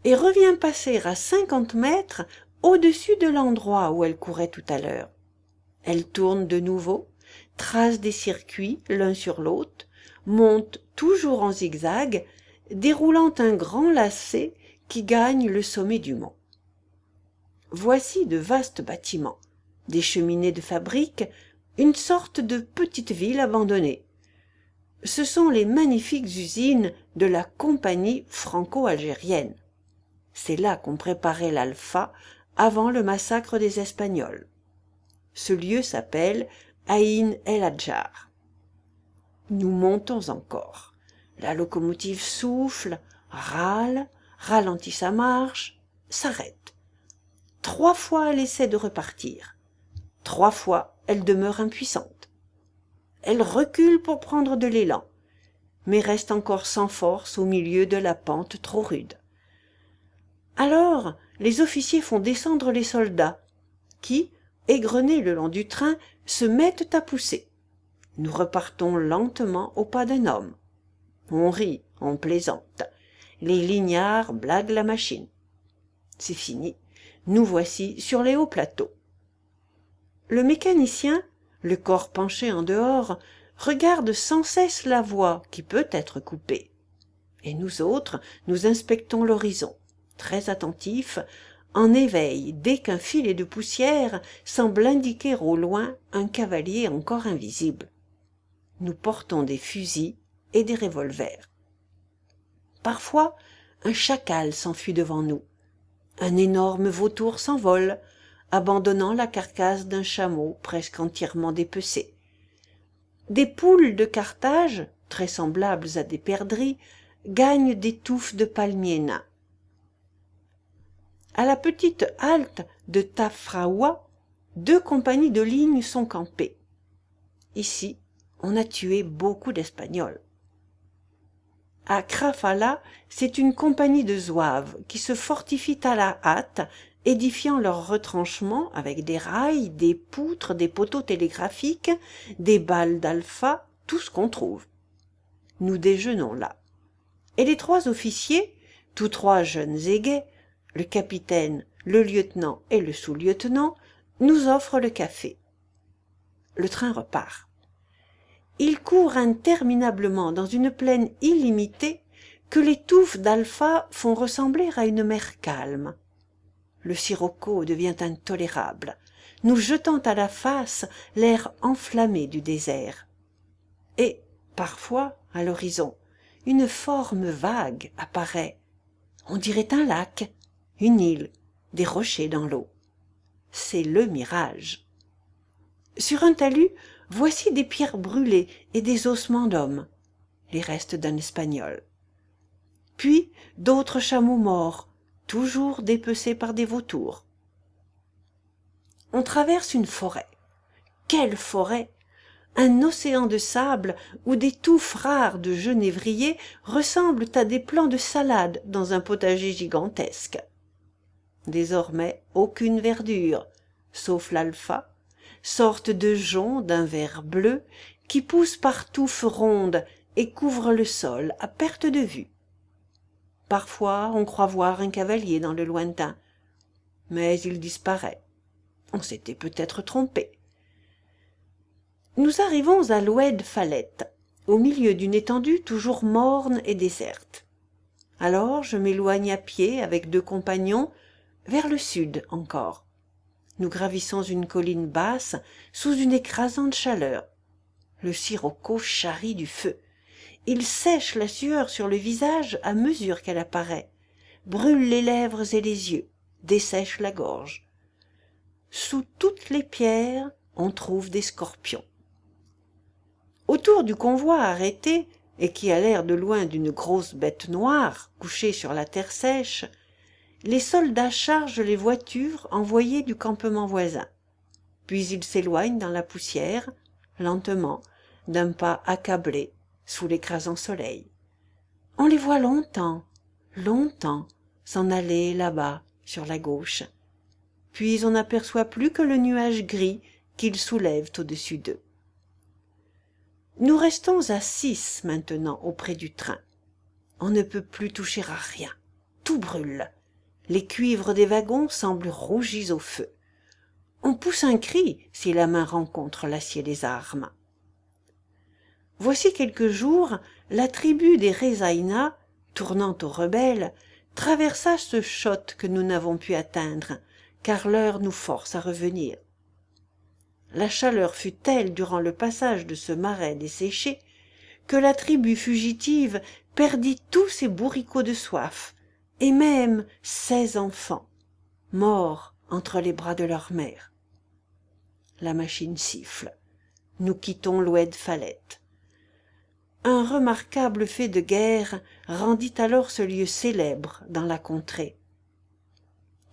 et revient passer à 50 mètres au-dessus de l'endroit où elle courait tout à l'heure. Elle tourne de nouveau, trace des circuits l'un sur l'autre, monte toujours en zigzag, déroulant un grand lacet qui gagne le sommet du mont. Voici de vastes bâtiments, des cheminées de fabriques, une sorte de petite ville abandonnée. Ce sont les magnifiques usines de la compagnie franco-algérienne. C'est là qu'on préparait l'Alpha avant le massacre des Espagnols. Ce lieu s'appelle Aïn el-Hadjar. Nous montons encore. La locomotive souffle, râle, ralentit sa marche, s'arrête. 3 fois elle essaie de repartir. 3 fois elle demeure impuissante. Elle recule pour prendre de l'élan, mais reste encore sans force au milieu de la pente trop rude. Alors les officiers font descendre les soldats, qui, égrenés le long du train, se mettent à pousser. Nous repartons lentement au pas d'un homme. On rit, on plaisante. Les lignards blaguent la machine. C'est fini. Nous voici sur les hauts plateaux. Le mécanicien, le corps penché en dehors, regarde sans cesse la voie qui peut être coupée. Et nous autres, nous inspectons l'horizon, très attentifs, en éveil dès qu'un filet de poussière semble indiquer au loin un cavalier encore invisible. Nous portons des fusils et des revolvers. Parfois, un chacal s'enfuit devant nous. Un énorme vautour s'envole, abandonnant la carcasse d'un chameau presque entièrement dépecé. Des poules de Carthage, très semblables à des perdrix, gagnent des touffes de palmiers nains. À la petite halte de Tafraoua, 2 compagnies de ligne sont campées. Ici, on a tué beaucoup d'Espagnols. À Krafala, c'est une compagnie de zouaves qui se fortifie à la hâte, édifiant leurs retranchements avec des rails, des poutres, des poteaux télégraphiques, des balles d'alpha, tout ce qu'on trouve. Nous déjeunons là. Et les 3 officiers, tous 3 jeunes et gais, le capitaine, le lieutenant et le sous-lieutenant, nous offrent le café. Le train repart. Il court interminablement dans une plaine illimitée que les touffes d'alpha font ressembler à une mer calme. Le sirocco devient intolérable, nous jetant à la face l'air enflammé du désert. Et, parfois, à l'horizon, une forme vague apparaît. On dirait un lac, une île, des rochers dans l'eau. C'est le mirage. Sur un talus, voici des pierres brûlées et des ossements d'hommes, les restes d'un Espagnol. Puis d'autres chameaux morts, toujours dépecés par des vautours. On traverse une forêt. Quelle forêt! Un océan de sable où des touffes rares de genévriers ressemblent à des plants de salade dans un potager gigantesque. Désormais, aucune verdure, sauf l'alpha, sorte de jonc d'un vert bleu qui pousse par touffes rondes et couvre le sol à perte de vue. Parfois, on croit voir un cavalier dans le lointain, mais il disparaît. On s'était peut-être trompé. Nous arrivons à l'Oued Falet, au milieu d'une étendue toujours morne et déserte. Alors je m'éloigne à pied avec 2 compagnons, vers le sud encore. Nous gravissons une colline basse sous une écrasante chaleur. Le sirocco charrie du feu. Il sèche la sueur sur le visage à mesure qu'elle apparaît, brûle les lèvres et les yeux, dessèche la gorge. Sous toutes les pierres, on trouve des scorpions. Autour du convoi arrêté, et qui a l'air de loin d'une grosse bête noire couchée sur la terre sèche, les soldats chargent les voitures envoyées du campement voisin. Puis ils s'éloignent dans la poussière, lentement, d'un pas accablé, sous l'écrasant soleil. On les voit longtemps, longtemps, s'en aller là-bas, sur la gauche. Puis on n'aperçoit plus que le nuage gris qu'ils soulèvent au-dessus d'eux. Nous restons à 6 maintenant auprès du train. On ne peut plus toucher à rien. Tout brûle. Les cuivres des wagons semblent rougis au feu. On pousse un cri si la main rencontre l'acier des armes. Voici quelques jours, la tribu des Rezaïna, tournant aux rebelles, traversa ce chott que nous n'avons pu atteindre, car l'heure nous force à revenir. La chaleur fut telle durant le passage de ce marais desséché que la tribu fugitive perdit tous ses bourricots de soif, et même 16 enfants, morts entre les bras de leur mère. La machine siffle. Nous quittons l'Oued Falet. Un remarquable fait de guerre rendit alors ce lieu célèbre dans la contrée.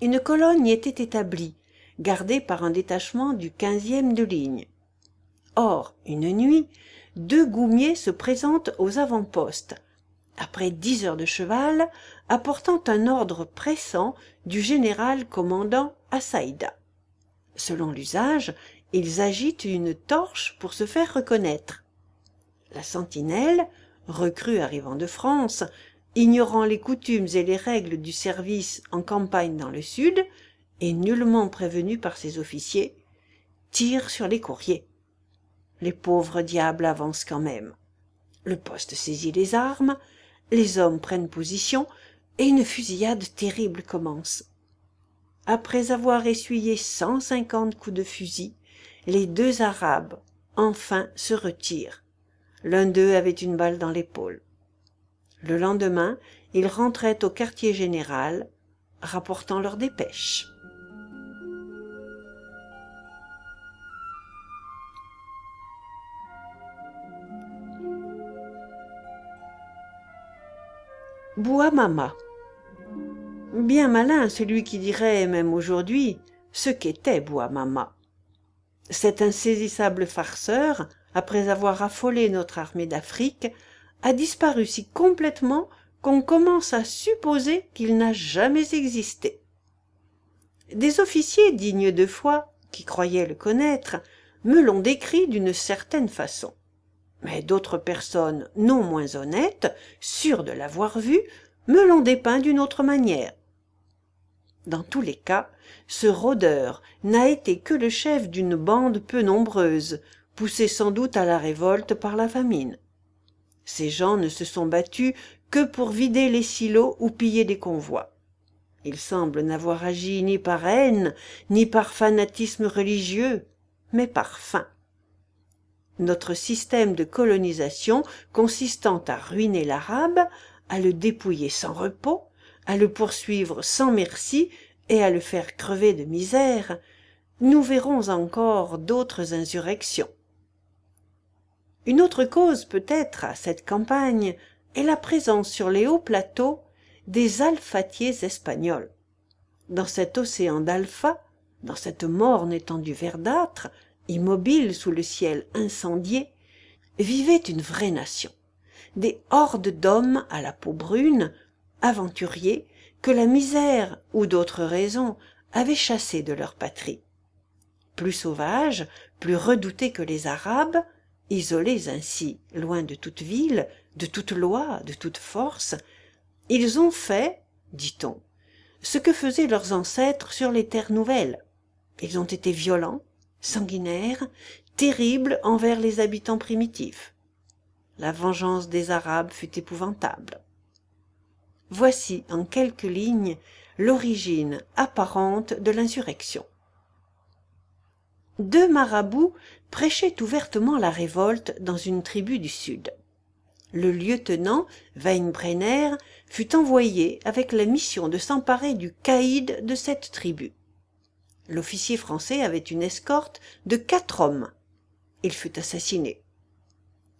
Une colonne y était établie, gardée par un détachement du 15e de ligne. Or, une nuit, 2 goumiers se présentent aux avant-postes, après 10 heures de cheval, apportant un ordre pressant du général commandant à Saïda. Selon l'usage, ils agitent une torche pour se faire reconnaître. La sentinelle, recrue arrivant de France, ignorant les coutumes et les règles du service en campagne dans le sud, et nullement prévenue par ses officiers, tire sur les courriers. Les pauvres diables avancent quand même. Le poste saisit les armes, les hommes prennent position, et une fusillade terrible commence. Après avoir essuyé 150 coups de fusil, les 2 Arabes, enfin, se retirent. L'un d'eux avait une balle dans l'épaule. Le lendemain, ils rentraient au quartier général, rapportant leur dépêche. Bouamama. Bien malin celui qui dirait, même aujourd'hui, ce qu'était Bouamama. Cet insaisissable farceur, après avoir affolé notre armée d'Afrique, a disparu si complètement qu'on commence à supposer qu'il n'a jamais existé. Des officiers dignes de foi, qui croyaient le connaître, me l'ont décrit d'une certaine façon. Mais d'autres personnes non moins honnêtes, sûres de l'avoir vu, me l'ont dépeint d'une autre manière. Dans tous les cas, ce rôdeur n'a été que le chef d'une bande peu nombreuse, poussée sans doute à la révolte par la famine. Ces gens ne se sont battus que pour vider les silos ou piller des convois. Ils semblent n'avoir agi ni par haine, ni par fanatisme religieux, mais par faim. Notre système de colonisation consistant à ruiner l'arabe, à le dépouiller sans repos, à le poursuivre sans merci et à le faire crever de misère, nous verrons encore d'autres insurrections. Une autre cause peut-être à cette campagne est la présence sur les hauts plateaux des alphatiers espagnols. Dans cet océan d'alpha, dans cette morne étendue verdâtre, immobile sous le ciel incendié, vivait une vraie nation, des hordes d'hommes à la peau brune, aventuriers, que la misère ou d'autres raisons avaient chassés de leur patrie. Plus sauvages, plus redoutés que les Arabes, isolés ainsi, loin de toute ville, de toute loi, de toute force, ils ont fait, dit-on, ce que faisaient leurs ancêtres sur les terres nouvelles. Ils ont été violents, sanguinaires, terribles envers les habitants primitifs. La vengeance des Arabes fut épouvantable. Voici en quelques lignes l'origine apparente de l'insurrection. 2 marabouts prêchaient ouvertement la révolte dans une tribu du sud. Le lieutenant Weinbrenner fut envoyé avec la mission de s'emparer du caïd de cette tribu. L'officier français avait une escorte de 4 hommes. Il fut assassiné.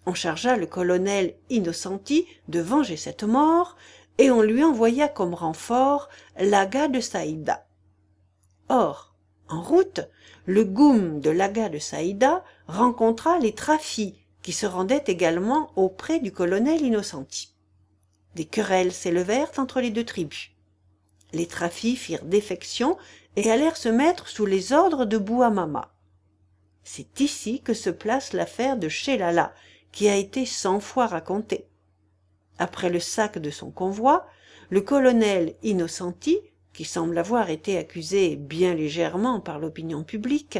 On chargea le colonel Innocenti de venger cette mort et on lui envoya comme renfort l'agha de Saïda. Or, en route, le goum de l'agha de Saïda rencontra les trafis qui se rendaient également auprès du colonel Innocenti. Des querelles s'élevèrent entre les deux tribus. Les Trafis firent défection et allèrent se mettre sous les ordres de Bouamama. C'est ici que se place l'affaire de Chellala, qui a été 100 fois racontée. Après le sac de son convoi, le colonel Innocenti, qui semble avoir été accusé bien légèrement par l'opinion publique,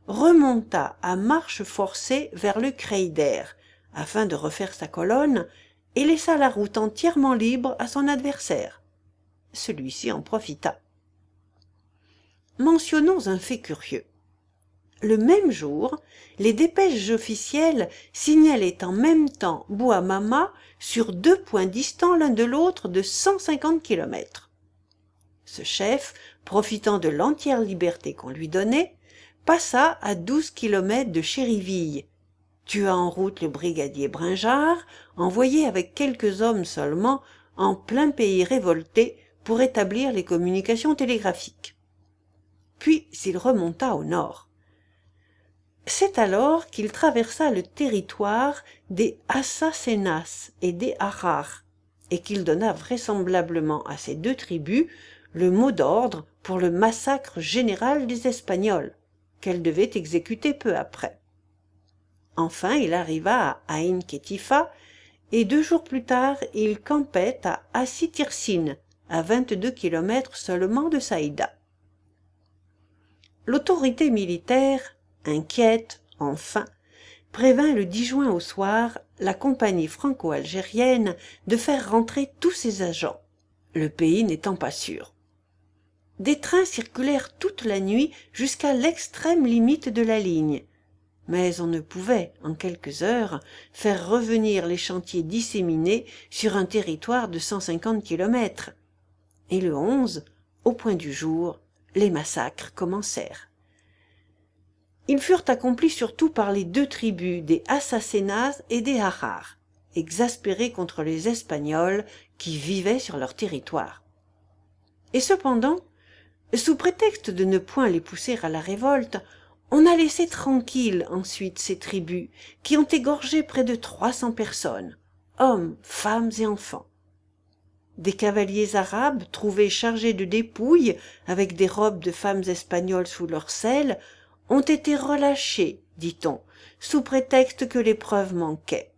remonta à marche forcée vers le Kreider, afin de refaire sa colonne, et laissa la route entièrement libre à son adversaire. Celui-ci en profita. Mentionnons un fait curieux. Le même jour, les dépêches officielles signalaient en même temps Bouamama sur 2 points distants l'un de l'autre de 150 kilomètres. Ce chef, profitant de l'entière liberté qu'on lui donnait, passa à 12 kilomètres de Chériville, tua en route le brigadier Bringard, envoyé avec quelques hommes seulement en plein pays révolté pour établir les communications télégraphiques. Puis il remonta au nord. C'est alors qu'il traversa le territoire des Assasénas et des Harar, et qu'il donna vraisemblablement à ces 2 tribus le mot d'ordre pour le massacre général des Espagnols, qu'elles devaient exécuter peu après. Enfin, il arriva à Aïn Kétifa, et 2 jours plus tard, il campait à Assi-Tirsine, à 22 kilomètres seulement de Saïda. L'autorité militaire, inquiète, enfin, prévint le 10 juin au soir la compagnie franco-algérienne de faire rentrer tous ses agents, le pays n'étant pas sûr. Des trains circulèrent toute la nuit jusqu'à l'extrême limite de la ligne, mais on ne pouvait, en quelques heures, faire revenir les chantiers disséminés sur un territoire de 150 kilomètres. Et le 11, au point du jour, les massacres commencèrent. Ils furent accomplis surtout par les 2 tribus des Assasénas et des Harar, exaspérés contre les Espagnols qui vivaient sur leur territoire. Et cependant, sous prétexte de ne point les pousser à la révolte, on a laissé tranquilles ensuite ces tribus qui ont égorgé près de 300 personnes, hommes, femmes et enfants. Des cavaliers arabes trouvés chargés de dépouilles avec des robes de femmes espagnoles sous leurs selles ont été relâchés, dit-on, sous prétexte que les preuves manquaient.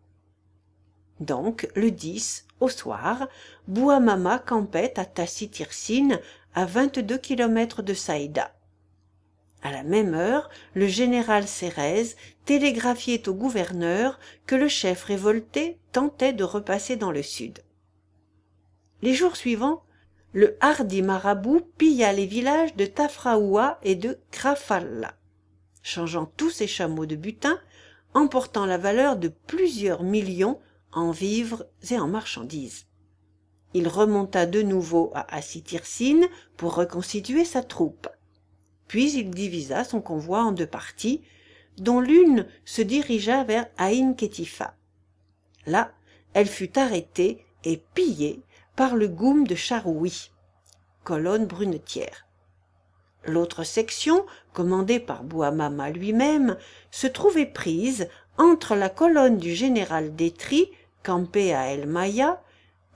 Donc, le 10, au soir, Bouamama campait à Tassi-Tirsine, à 22 kilomètres de Saïda. À la même heure, le général Sérès télégraphiait au gouverneur que le chef révolté tentait de repasser dans le sud. Les jours suivants, le hardi marabout pilla les villages de Tafraoua et de Krafalla, changeant tous ses chameaux de butin, emportant la valeur de plusieurs millions en vivres et en marchandises. Il remonta de nouveau à Assi-Tirsine pour reconstituer sa troupe. Puis il divisa son convoi en 2 parties, dont l'une se dirigea vers Aïn Kétifa. Là, elle fut arrêtée et pillée par le goum de Charoui, colonne brunetière. L'autre section, commandée par Bouamama lui-même, se trouvait prise entre la colonne du général Détri, campée à El Maya,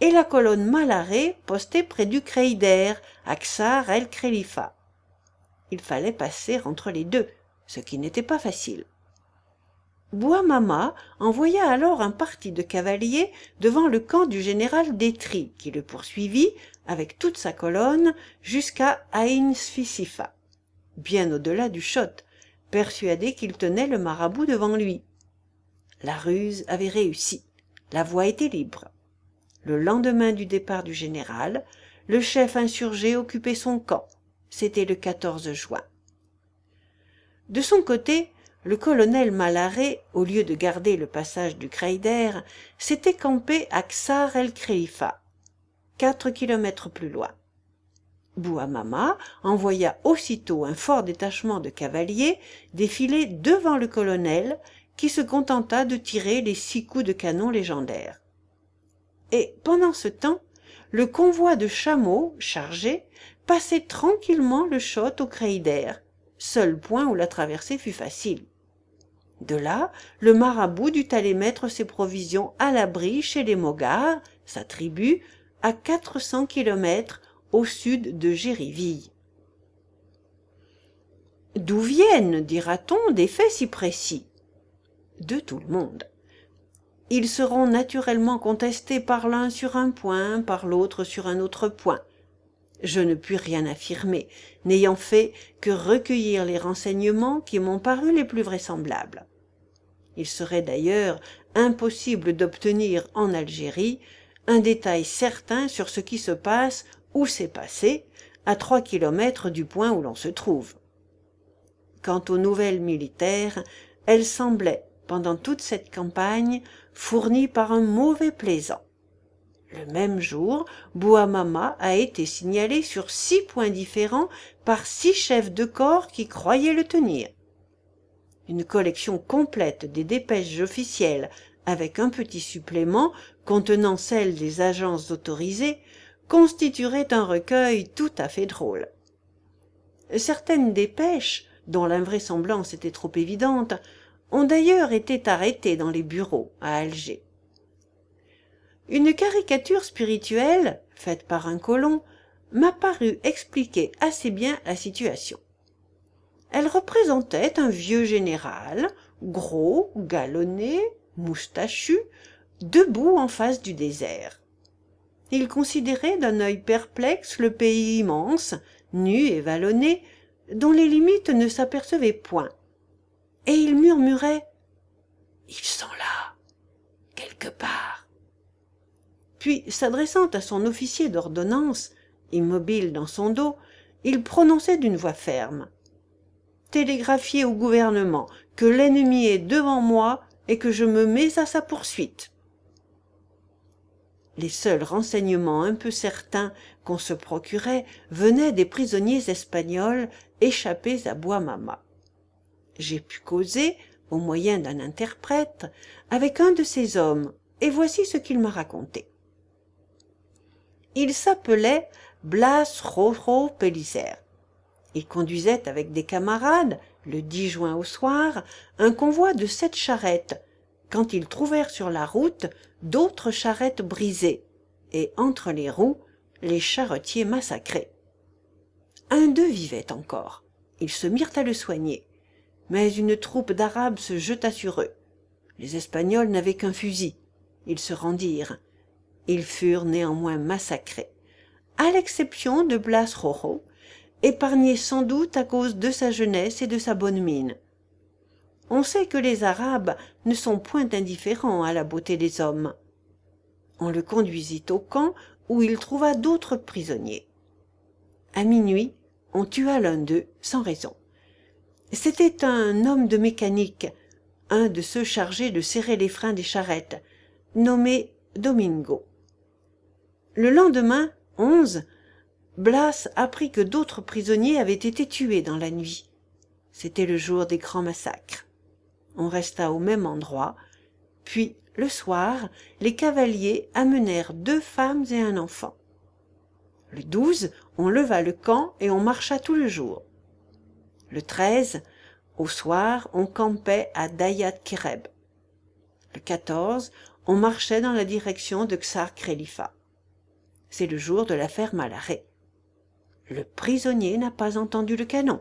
et la colonne Malaré, postée près du Kreider, à Ksar el Khelifa. Il fallait passer entre les 2, ce qui n'était pas facile. Bouamama envoya alors un parti de cavaliers devant le camp du général Détri, qui le poursuivit, avec toute sa colonne, jusqu'à Aïn Sfisifa, bien au-delà du Chott, persuadé qu'il tenait le marabout devant lui. La ruse avait réussi, la voie était libre. Le lendemain du départ du général, le chef insurgé occupait son camp. C'était le 14 juin. De son côté, le colonel Malaré, au lieu de garder le passage du Kreider, s'était campé à Ksar el Khelifa, 4 kilomètres plus loin. Bouamama envoya aussitôt un fort détachement de cavaliers défiler devant le colonel, qui se contenta de tirer les 6 coups de canon légendaires. Et pendant ce temps, le convoi de chameaux chargés passait tranquillement le Chott au Kreider, seul point où la traversée fut facile. De là, le marabout dut aller mettre ses provisions à l'abri chez les Mogars, sa tribu, à 400 kilomètres au sud de Gériville. D'où viennent, dira-t-on, des faits si précis? De tout le monde. Ils seront naturellement contestés par l'un sur un point, par l'autre sur un autre point. Je ne puis rien affirmer, n'ayant fait que recueillir les renseignements qui m'ont paru les plus vraisemblables. Il serait d'ailleurs impossible d'obtenir en Algérie un détail certain sur ce qui se passe ou s'est passé à 3 kilomètres du point où l'on se trouve. Quant aux nouvelles militaires, elles semblaient, pendant toute cette campagne, fournies par un mauvais plaisant. Le même jour, Bouamama a été signalé sur 6 points différents par 6 chefs de corps qui croyaient le tenir. Une collection complète des dépêches officielles, avec un petit supplément contenant celles des agences autorisées, constituerait un recueil tout à fait drôle. Certaines dépêches, dont l'invraisemblance était trop évidente, ont d'ailleurs été arrêtées dans les bureaux à Alger. Une caricature spirituelle, faite par un colon, m'a paru expliquer assez bien la situation. Elle représentait un vieux général, gros, galonné, moustachu, debout en face du désert. Il considérait d'un œil perplexe le pays immense, nu et vallonné, dont les limites ne s'apercevaient point. Et il murmurait « Ils sont là, quelque part ». Puis, s'adressant à son officier d'ordonnance, immobile dans son dos, il prononçait d'une voix ferme « Télégraphiez au gouvernement que l'ennemi est devant moi et que je me mets à sa poursuite. » Les seuls renseignements un peu certains qu'on se procurait venaient des prisonniers espagnols échappés à Bouamama. J'ai pu causer, au moyen d'un interprète, avec un de ces hommes, et voici ce qu'il m'a raconté. Il s'appelait Blas Rojo Pellicer. Il conduisait avec des camarades, le 10 juin au soir, un convoi de 7 charrettes, quand ils trouvèrent sur la route d'autres charrettes brisées, et entre les roues, les charretiers massacrés. Un d'eux vivait encore. Ils se mirent à le soigner. Mais une troupe d'Arabes se jeta sur eux. Les Espagnols n'avaient qu'un fusil. Ils se rendirent. Ils furent néanmoins massacrés, à l'exception de Blas Rojo, épargné sans doute à cause de sa jeunesse et de sa bonne mine. On sait que les Arabes ne sont point indifférents à la beauté des hommes. On le conduisit au camp où il trouva d'autres prisonniers. À minuit, on tua l'un d'eux sans raison. C'était un homme de mécanique, un de ceux chargés de serrer les freins des charrettes, nommé Domingo. Le lendemain, 11, Blas apprit que d'autres prisonniers avaient été tués dans la nuit. C'était le jour des grands massacres. On resta au même endroit, puis, le soir, les cavaliers amenèrent 2 femmes et un enfant. Le 12, on leva le camp et on marcha tout le jour. Le 13, au soir, on campait à Dayat Kireb. Le 14, on marchait dans la direction de Ksar Khalifa. C'est le jour de l'affaire Malaret. Le prisonnier n'a pas entendu le canon,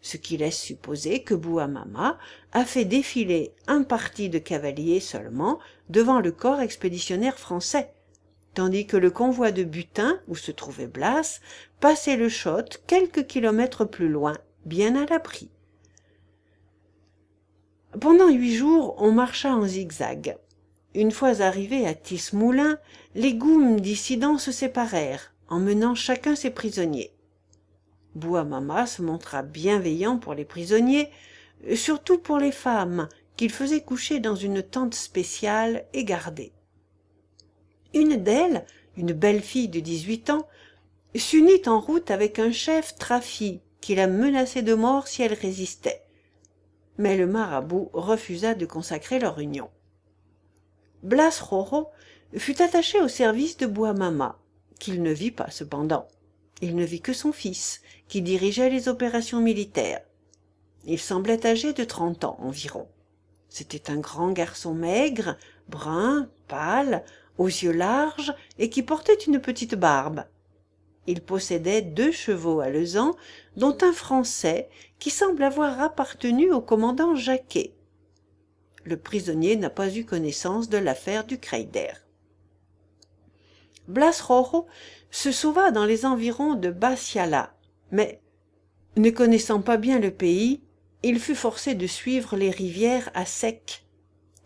ce qui laisse supposer que Bouamama a fait défiler un parti de cavaliers seulement devant le corps expéditionnaire français, tandis que le convoi de butin, où se trouvait Blas, passait le Chott quelques kilomètres plus loin, bien à l'abri. Pendant 8 jours, on marcha en zigzag. Une fois arrivés à Tismoulin, les goums dissidents se séparèrent, emmenant chacun ses prisonniers. Bouamama se montra bienveillant pour les prisonniers, surtout pour les femmes, qu'il faisait coucher dans une tente spéciale et garder. Une d'elles, une belle fille de 18 ans, s'unit en route avec un chef trafi qui la menaçait de mort si elle résistait. Mais le marabout refusa de consacrer leur union. Blas Rojo fut attaché au service de Bouamama, qu'il ne vit pas cependant. Il ne vit que son fils, qui dirigeait les opérations militaires. Il semblait âgé de 30 ans environ. C'était un grand garçon maigre, brun, pâle, aux yeux larges et qui portait une petite barbe. Il possédait 2 chevaux alezans, dont un français qui semble avoir appartenu au commandant Jacquet. Le prisonnier n'a pas eu connaissance de l'affaire du Creyder. Blas Rojo se sauva dans les environs de Bassiala, mais, ne connaissant pas bien le pays, il fut forcé de suivre les rivières à sec,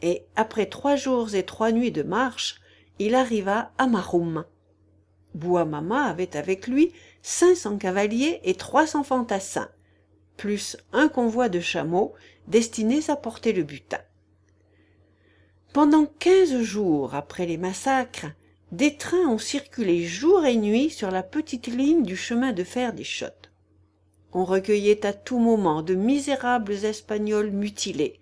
et après 3 jours et 3 nuits de marche, il arriva à Maroum. Bouamama avait avec lui 500 cavaliers et 300 fantassins, plus un convoi de chameaux destinés à porter le butin. Pendant 15 jours après les massacres, des trains ont circulé jour et nuit sur la petite ligne du chemin de fer des Chotes. On recueillait à tout moment de misérables Espagnols mutilés,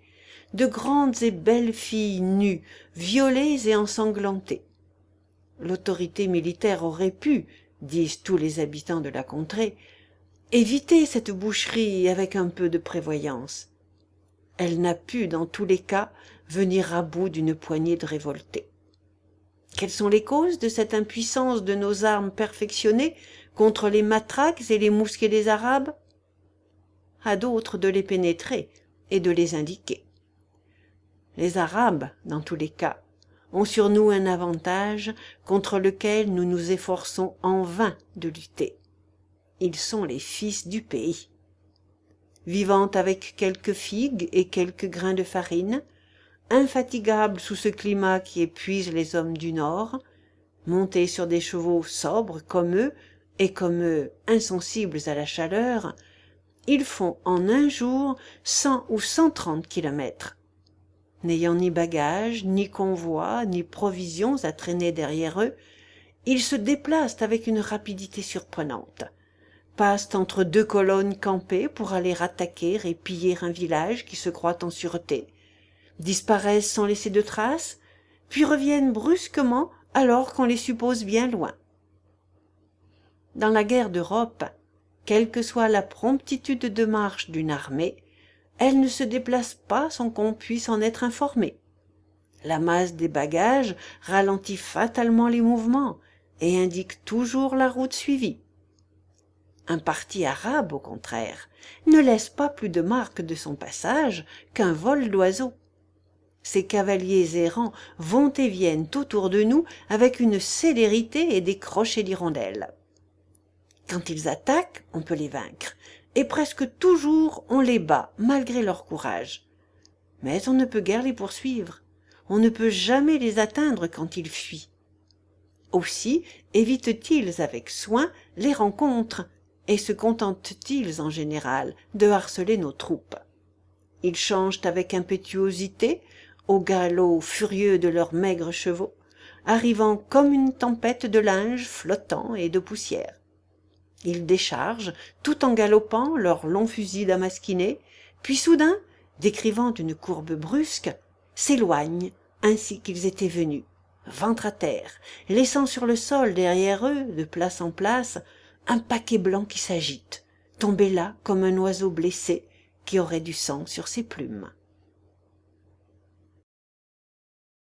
de grandes et belles filles nues, violées et ensanglantées. L'autorité militaire aurait pu, disent tous les habitants de la contrée, éviter cette boucherie avec un peu de prévoyance. Elle n'a pu, dans tous les cas, venir à bout d'une poignée de révoltés. Quelles sont les causes de cette impuissance de nos armes perfectionnées contre les matraques et les mousquets des Arabes? À d'autres de les pénétrer et de les indiquer. Les Arabes, dans tous les cas, ont sur nous un avantage contre lequel nous nous efforçons en vain de lutter. Ils sont les fils du pays. Vivant avec quelques figues et quelques grains de farine, infatigables sous ce climat qui épuise les hommes du Nord, montés sur des chevaux sobres comme eux, et comme eux insensibles à la chaleur, ils font en un jour 100 ou 130 kilomètres. N'ayant ni bagages, ni convois, ni provisions à traîner derrière eux, ils se déplacent avec une rapidité surprenante, passent entre 2 colonnes campées pour aller attaquer et piller un village qui se croit en sûreté, disparaissent sans laisser de traces, puis reviennent brusquement alors qu'on les suppose bien loin. Dans la guerre d'Europe, quelle que soit la promptitude de marche d'une armée, elle ne se déplace pas sans qu'on puisse en être informé. La masse des bagages ralentit fatalement les mouvements et indique toujours la route suivie. Un parti arabe, au contraire, ne laisse pas plus de marques de son passage qu'un vol d'oiseau. Ces cavaliers errants vont et viennent autour de nous avec une célérité et des crochets d'hirondelles. Quand ils attaquent, on peut les vaincre, et presque toujours on les bat malgré leur courage. Mais on ne peut guère les poursuivre, on ne peut jamais les atteindre quand ils fuient. Aussi évitent-ils avec soin les rencontres, et se contentent-ils en général de harceler nos troupes. Ils changent avec impétuosité, au galop furieux de leurs maigres chevaux, arrivant comme une tempête de linge flottant et de poussière. Ils déchargent, tout en galopant, leurs longs fusils damasquinés, puis soudain, décrivant une courbe brusque, s'éloignent ainsi qu'ils étaient venus, ventre à terre, laissant sur le sol derrière eux, de place en place, un paquet blanc qui s'agite, tombé là comme un oiseau blessé qui aurait du sang sur ses plumes.